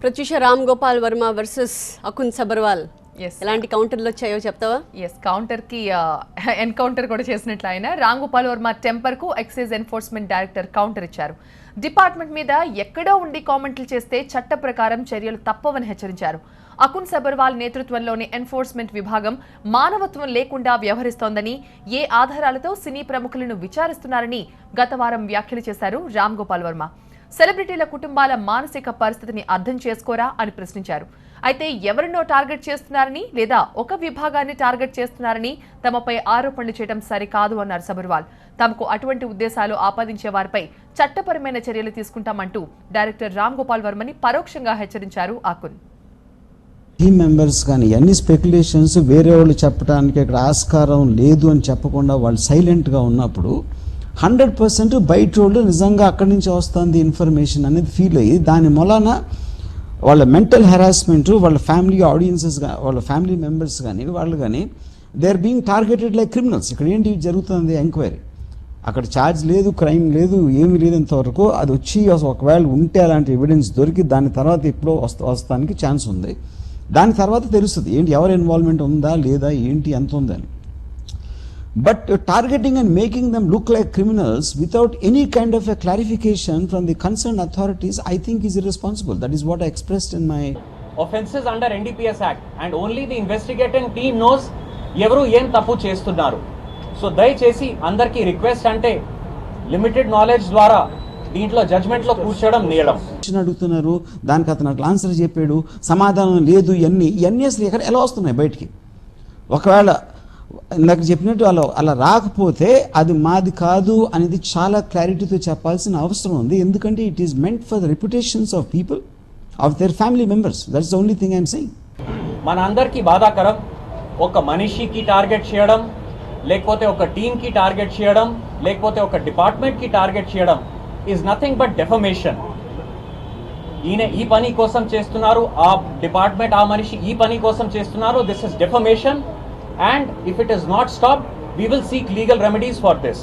Pratyusha Ram Gopal Varma versus Akun Sabharwal ఎలాంటి కౌంటర్లు వచ్చాయో చెప్తావా? కౌంటర్ కి ఎన్కౌంటర్ కూడా చేసినట్లు ఆయన రామ్ గోపాల్ వర్మ టెంపర్ కు ఎక్సైజ్ ఎన్ఫోర్స్మెంట్ డైరెక్టర్ కౌంటర్ ఇచ్చారు. డిపార్ట్మెంట్ మీద ఎక్కడో ఉండి కామెంట్లు చేస్తే చట్ట ప్రకారం చర్యలు తప్పవని హెచ్చరించారు. అకున్ సబర్వాల్ నేతృత్వంలోని ఎన్ఫోర్స్మెంట్ విభాగం మానవత్వం లేకుండా వ్యవహరిస్తోందని, ఏ ఆధారాలతో సినీ ప్రముఖులను విచారిస్తున్నారని గత వారం వ్యాఖ్యలు చేశారు రామ్ గోపాల్ వర్మ. సెలబ్రిటీల కుటుంబాల మానసిక పరిస్థితిని అర్థం చేసుకోరా అని ప్రశ్నించారు. అయితే ఎవరినో టార్గెట్ చేస్తున్నారని లేదా ఒక విభాగాన్ని టార్గెట్ చేస్తున్నారని తమపై ఆరోపణలు చేయడం సరికాదు అన్నారు సబర్వాల్. తమకు అటువంటి ఉద్దేశాలు ఆపాదించే వారిపై చట్టపరమైన చర్యలు తీసుకుంటామంటూ డైరెక్టర్ రామ్ గోపాల్ వర్మని పరోక్షంగా హెచ్చరించారు అకున్. టీమ్ మెంబర్స్ కానీ అన్ని స్పెక్యులేషన్స్ వేరే వాళ్ళు చెప్పడానికి ఇక్కడ ఆస్కారం లేదు అని చెప్పకుండా వాళ్ళు సైలెంట్గా ఉన్నప్పుడు 100% బయట వాళ్ళు నిజంగా అక్కడి నుంచి వస్తుంది ఇన్ఫర్మేషన్ అనేది ఫీల్ అయ్యి దాని మూలాన వాళ్ళ మెంటల్ హెరాస్మెంట్, వాళ్ళ ఫ్యామిలీ ఆడియన్సెస్, వాళ్ళ ఫ్యామిలీ మెంబర్స్ కానీ వాళ్ళు కానీ they are being targeted like criminals. ఇక్కడ ఏంటి జరుగుతుంది ఎంక్వైరీ, అక్కడ ఛార్జ్ లేదు, క్రైమ్ లేదు, ఏమీ లేదు. ఇంతవరకు అది వచ్చి ఒకవేళ ఉంటే అలాంటి ఎవిడెన్స్ దొరికి దాని తర్వాత ఎప్పుడో వస్తానికి ఛాన్స్ ఉంది. దాని తర్వాత తెలుస్తుంది ఏంటి ఎవరి ఇన్వాల్వ్మెంట్ ఉందా లేదా ఏంటి ఎంత ఉందని. But targeting and making them look like criminals without any kind of a clarification from the concerned authorities, I think is irresponsible. That is what I expressed in my offenses under NDPS Act, and only the investigating team knows ఎవరు ఏం తప్పు చేస్తున్నారు. So దయచేసి అందరికీ request అంటే limited knowledge ద్వారా దీంట్లో జడ్జ్మెంట్లో కూర్చోవడం నేరం. అడుగుతున్నారు, దానికి అతను అట్లా ఆన్సర్ చెప్పాడు, సమాధానం లేదు. ఇవన్నీ అసలు ఎలా వస్తున్నాయి బయటికి? ఒకవేళ ఇందాక చెప్పినట్టు అలా రాకపోతే అది మాది కాదు అనేది చాలా క్లారిటీతో చెప్పాల్సిన అవసరం ఉంది. ఎందుకంటే it is meant for the reputations of people, of their family members. That's the only thing I'm saying. మన అందరికీ బాధాకరం ఒక మనిషికి టార్గెట్ చేయడం, లేకపోతే ఒక టీంకి టార్గెట్ చేయడం, లేకపోతే ఒక డిపార్ట్మెంట్కి టార్గెట్ చేయడం ఈజ్ నథింగ్ బట్ డెఫమేషన్. ఈయన ఈ పని కోసం చేస్తున్నారు, ఆ డిపార్ట్మెంట్ ఆ మనిషి ఈ పని కోసం చేస్తున్నారు. This is defamation. And if it is not stopped, we will seek legal remedies for this.